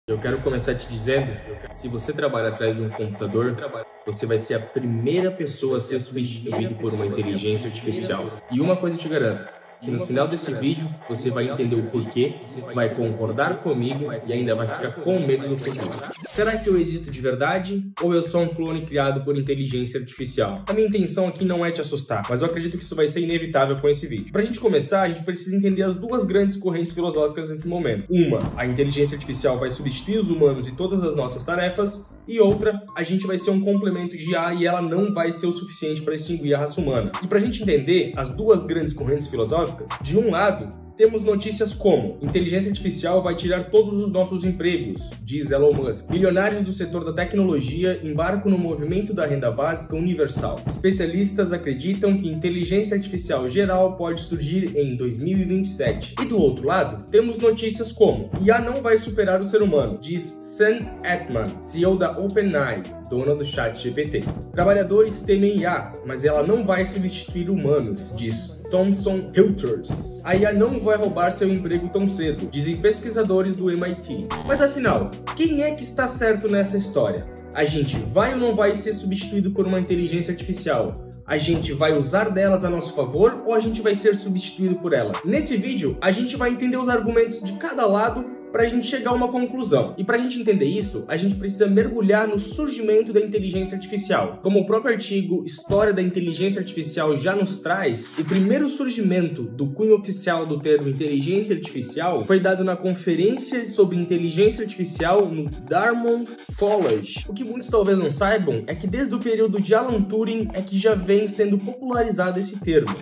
Eu quero começar te dizendo que se você trabalha atrás de um computador, você vai ser a primeira pessoa a ser substituído por uma inteligência artificial. E uma coisa eu te garanto, que no final desse vídeo você vai entender o porquê, vai concordar comigo e ainda vai ficar com medo do futuro. Será que eu existo de verdade ou eu sou um clone criado por inteligência artificial? A minha intenção aqui não é te assustar, mas eu acredito que isso vai ser inevitável com esse vídeo. Pra gente começar, a gente precisa entender as duas grandes correntes filosóficas nesse momento. Uma, a inteligência artificial vai substituir os humanos e todas as nossas tarefas, e outra, a gente vai ser um complemento de IA e ela não vai ser o suficiente para extinguir a raça humana. E pra gente entender as duas grandes correntes filosóficas, de um lado, temos notícias como: inteligência artificial vai tirar todos os nossos empregos, diz Elon Musk. Milionários do setor da tecnologia embarcam no movimento da renda básica universal. Especialistas acreditam que inteligência artificial geral pode surgir em 2027. E do outro lado, temos notícias como: IA não vai superar o ser humano, diz Sam Altman, CEO da OpenAI, dona do ChatGPT. Trabalhadores temem IA, mas ela não vai substituir humanos, diz Thomson Reuters. A IA não vai roubar seu emprego tão cedo, dizem pesquisadores do MIT. Mas afinal, quem é que está certo nessa história? A gente vai ou não vai ser substituído por uma inteligência artificial? A gente vai usar delas a nosso favor ou a gente vai ser substituído por ela? Nesse vídeo, a gente vai entender os argumentos de cada lado para a gente chegar a uma conclusão. E para a gente entender isso, a gente precisa mergulhar no surgimento da inteligência artificial. Como o próprio artigo História da Inteligência Artificial já nos traz, o primeiro surgimento do cunho oficial do termo inteligência artificial foi dado na Conferência sobre Inteligência Artificial no Dartmouth College. O que muitos talvez não saibam é que desde o período de Alan Turing é que já vem sendo popularizado esse termo.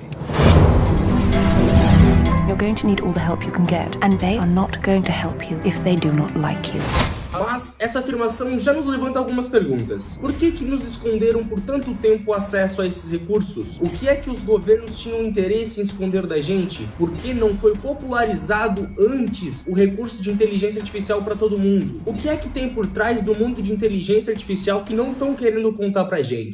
You're going to need all the help you can get, and they are not going to help you if they do not like you. Mas essa afirmação já nos levanta algumas perguntas. Por que nos esconderam por tanto tempo o acesso a esses recursos? O que é que os governos tinham interesse em esconder da gente? Por que não foi popularizado antes o recurso de inteligência artificial para todo mundo? O que é que tem por trás do mundo de inteligência artificial que não estão querendo contar pra gente?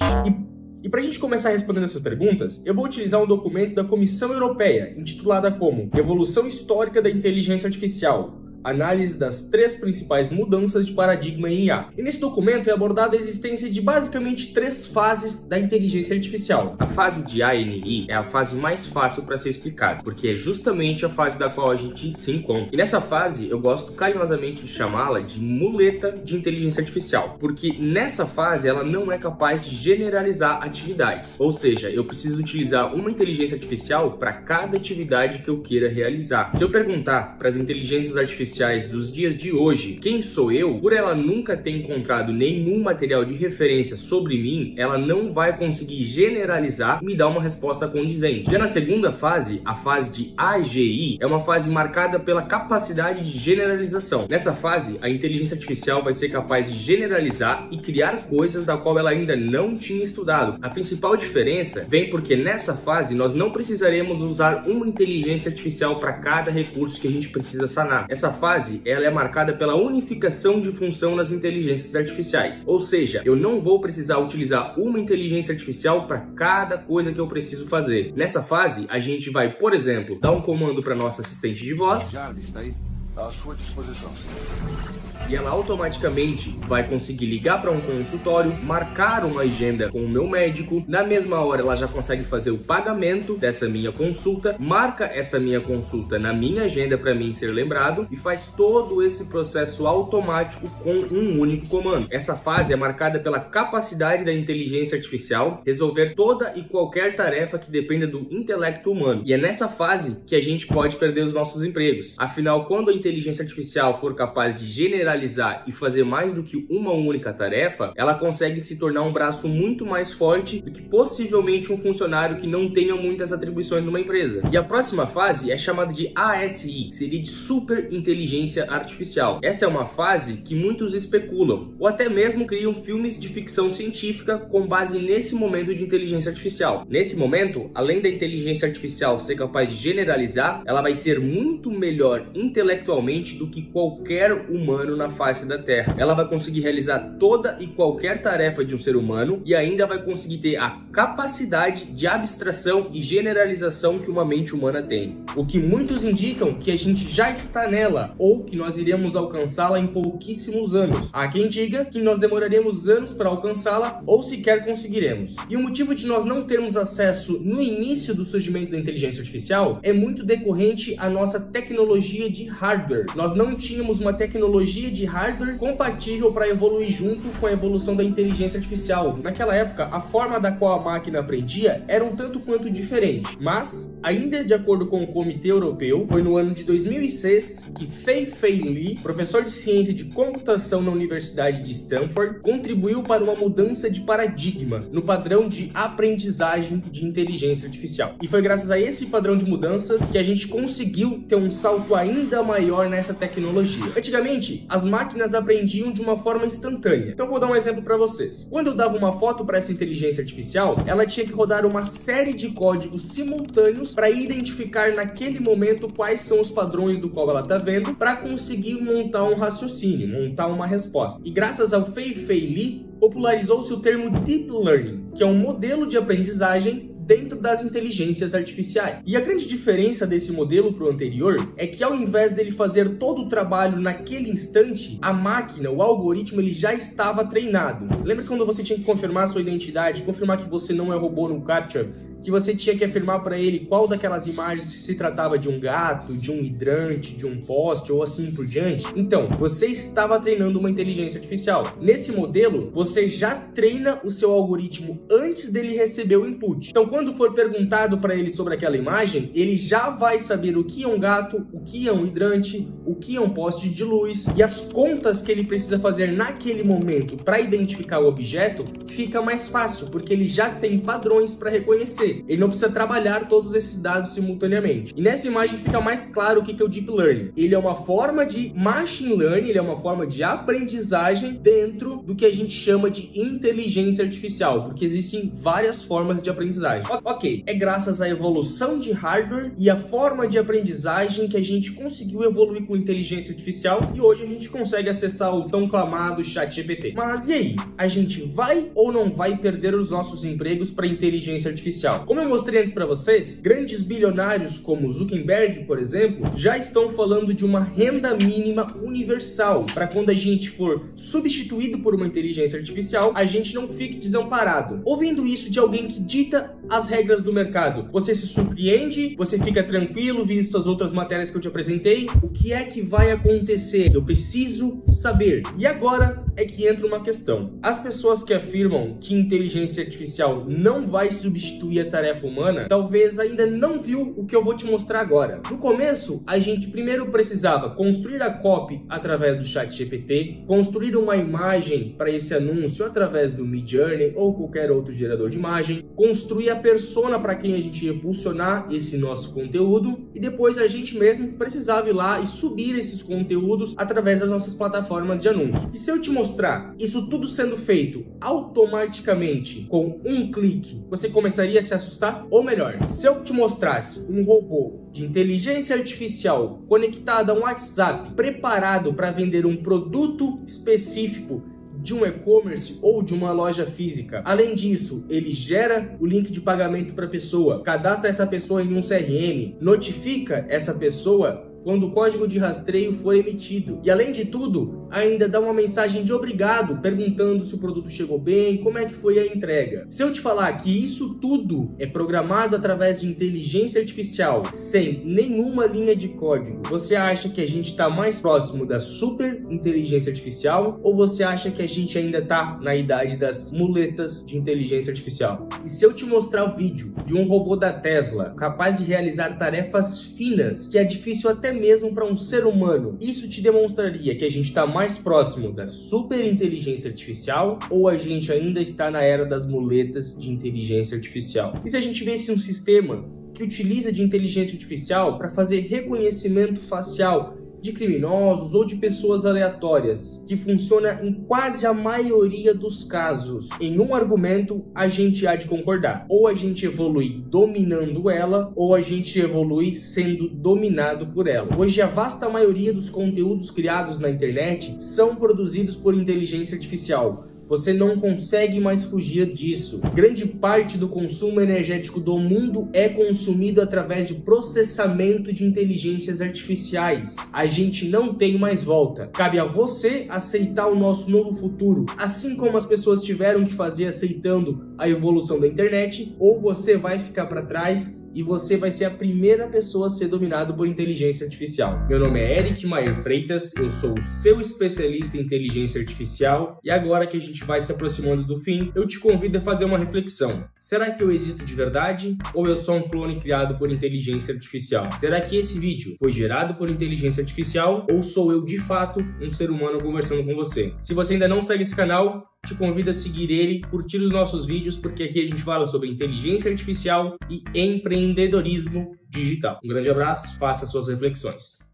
E para a gente começar respondendo essas perguntas, eu vou utilizar um documento da Comissão Europeia, intitulada como Evolução Histórica da Inteligência Artificial, análise das 3 principais mudanças de paradigma em IA. E nesse documento é abordada a existência de basicamente 3 fases da inteligência artificial. A fase de ANI é a fase mais fácil para ser explicada, porque é justamente a fase da qual a gente se encontra. E nessa fase eu gosto carinhosamente de chamá-la de muleta de inteligência artificial, porque nessa fase ela não é capaz de generalizar atividades. Ou seja, eu preciso utilizar uma inteligência artificial para cada atividade que eu queira realizar. Se eu perguntar para as inteligências artificiais dos dias de hoje quem sou eu, por ela nunca ter encontrado nenhum material de referência sobre mim, ela não vai conseguir generalizar e me dar uma resposta condizente. Já na segunda fase, a fase de AGI, é uma fase marcada pela capacidade de generalização. Nessa fase, a inteligência artificial vai ser capaz de generalizar e criar coisas da qual ela ainda não tinha estudado. A principal diferença vem porque nessa fase nós não precisaremos usar uma inteligência artificial para cada recurso que a gente precisa sanar. Essa fase, ela é marcada pela unificação de função nas inteligências artificiais. Ou seja, eu não vou precisar utilizar uma inteligência artificial para cada coisa que eu preciso fazer. Nessa fase, a gente vai, por exemplo, dar um comando para nossa assistente de voz. Jarvis, está aí à sua disposição, senhor. E ela automaticamente vai conseguir ligar para um consultório, marcar uma agenda com o meu médico. Na mesma hora ela já consegue fazer o pagamento dessa minha consulta, marca essa minha consulta na minha agenda para mim ser lembrado e faz todo esse processo automático com um único comando. Essa fase é marcada pela capacidade da inteligência artificial resolver toda e qualquer tarefa que dependa do intelecto humano. E é nessa fase que a gente pode perder os nossos empregos. Afinal, quando a inteligência artificial for capaz de generalizar e fazer mais do que uma única tarefa, ela consegue se tornar um braço muito mais forte do que possivelmente um funcionário que não tenha muitas atribuições numa empresa. E a próxima fase é chamada de ASI, seria de super inteligência artificial. Essa é uma fase que muitos especulam, ou até mesmo criam filmes de ficção científica com base nesse momento de inteligência artificial. Nesse momento, além da inteligência artificial ser capaz de generalizar, ela vai ser muito melhor intelectualmente do que qualquer humano na na face da Terra. Ela vai conseguir realizar toda e qualquer tarefa de um ser humano e ainda vai conseguir ter a capacidade de abstração e generalização que uma mente humana tem. O que muitos indicam que a gente já está nela ou que nós iremos alcançá-la em pouquíssimos anos. Há quem diga que nós demoraremos anos para alcançá-la ou sequer conseguiremos. E o motivo de nós não termos acesso no início do surgimento da inteligência artificial é muito decorrente à nossa tecnologia de hardware. Nós não tínhamos uma tecnologia de hardware compatível para evoluir junto com a evolução da inteligência artificial. Naquela época, a forma da qual a máquina aprendia era um tanto quanto diferente. Mas, ainda de acordo com o Comitê Europeu, foi no ano de 2006 que Fei-Fei Li, professor de ciência de computação na Universidade de Stanford, contribuiu para uma mudança de paradigma no padrão de aprendizagem de inteligência artificial. E foi graças a esse padrão de mudanças que a gente conseguiu ter um salto ainda maior nessa tecnologia. Antigamente, as máquinas aprendiam de uma forma instantânea. Então vou dar um exemplo para vocês. Quando eu dava uma foto para essa inteligência artificial, ela tinha que rodar uma série de códigos simultâneos para identificar naquele momento quais são os padrões do qual ela está vendo, para conseguir montar um raciocínio, montar uma resposta. E graças ao Fei-Fei Li, popularizou-se o termo Deep Learning, que é um modelo de aprendizagem dentro das inteligências artificiais. E a grande diferença desse modelo para o anterior é que ao invés dele fazer todo o trabalho naquele instante, a máquina, o algoritmo, ele já estava treinado. Lembra quando você tinha que confirmar a sua identidade, confirmar que você não é robô no CAPTCHA, que você tinha que afirmar para ele qual daquelas imagens se tratava de um gato, de um hidrante, de um poste ou assim por diante? Então, você estava treinando uma inteligência artificial. Nesse modelo, você já treina o seu algoritmo antes dele receber o input. Então, quando for perguntado para ele sobre aquela imagem, ele já vai saber o que é um gato, o que é um hidrante, o que é um poste de luz, e as contas que ele precisa fazer naquele momento para identificar o objeto fica mais fácil, porque ele já tem padrões para reconhecer. Ele não precisa trabalhar todos esses dados simultaneamente. E nessa imagem fica mais claro o que é o Deep Learning. Ele é uma forma de Machine Learning, ele é uma forma de aprendizagem dentro do que a gente chama de inteligência artificial, porque existem várias formas de aprendizagem. Ok, é graças à evolução de hardware e à forma de aprendizagem que a gente conseguiu evoluir com inteligência artificial e hoje a gente consegue acessar o tão clamado ChatGPT. Mas e aí? A gente vai ou não vai perder os nossos empregos para inteligência artificial? Como eu mostrei antes para vocês, grandes bilionários como Zuckerberg, por exemplo, já estão falando de uma renda mínima universal para quando a gente for substituído por uma inteligência artificial, a gente não fique desamparado. Ouvindo isso de alguém que dita as regras do mercado, você se surpreende, você fica tranquilo, visto as outras matérias que eu te apresentei? O que é que vai acontecer? Eu preciso saber. E agora é que entra uma questão. As pessoas que afirmam que inteligência artificial não vai substituir a tarefa humana, talvez ainda não viu o que eu vou te mostrar agora. No começo, a gente primeiro precisava construir a copy através do ChatGPT, construir uma imagem para esse anúncio através do Midjourney ou qualquer outro gerador de imagem, construir a persona para quem a gente ia impulsionar esse nosso conteúdo e depois a gente mesmo precisava ir lá e subir esses conteúdos através das nossas plataformas de anúncio. E se eu te mostrar isso tudo sendo feito automaticamente com um clique, você começaria a se assustar? Ou melhor, se eu te mostrasse um robô de inteligência artificial conectado a um WhatsApp preparado para vender um produto específico de um e-commerce ou de uma loja física. Além disso, ele gera o link de pagamento para a pessoa, cadastra essa pessoa em um CRM, notifica essa pessoa quando o código de rastreio for emitido. E além de tudo, ainda dá uma mensagem de obrigado, perguntando se o produto chegou bem, como é que foi a entrega. Se eu te falar que isso tudo é programado através de inteligência artificial, sem nenhuma linha de código, você acha que a gente está mais próximo da super inteligência artificial ou você acha que a gente ainda está na idade das muletas de inteligência artificial? E se eu te mostrar o vídeo de um robô da Tesla capaz de realizar tarefas finas que é difícil até mesmo para um ser humano, isso te demonstraria que a gente está mais próximo da super inteligência artificial ou a gente ainda está na era das muletas de inteligência artificial? E se a gente visse um sistema que utiliza de inteligência artificial para fazer reconhecimento facial de criminosos ou de pessoas aleatórias, que funciona em quase a maioria dos casos. Em um argumento, a gente há de concordar. Ou a gente evolui dominando ela, ou a gente evolui sendo dominado por ela. Hoje, a vasta maioria dos conteúdos criados na internet são produzidos por inteligência artificial. Você não consegue mais fugir disso. Grande parte do consumo energético do mundo é consumido através de processamento de inteligências artificiais. A gente não tem mais volta. Cabe a você aceitar o nosso novo futuro, assim como as pessoas tiveram que fazer aceitando a evolução da internet, ou você vai ficar para trás e você vai ser a primeira pessoa a ser dominado por inteligência artificial. Meu nome é Eric Maier Freitas, eu sou o seu especialista em inteligência artificial e agora que a gente vai se aproximando do fim, eu te convido a fazer uma reflexão. Será que eu existo de verdade ou eu sou um clone criado por inteligência artificial? Será que esse vídeo foi gerado por inteligência artificial ou sou eu de fato um ser humano conversando com você? Se você ainda não segue esse canal, te convido a seguir ele, curtir os nossos vídeos, porque aqui a gente fala sobre inteligência artificial e empreendedorismo digital. Um grande abraço, faça suas reflexões.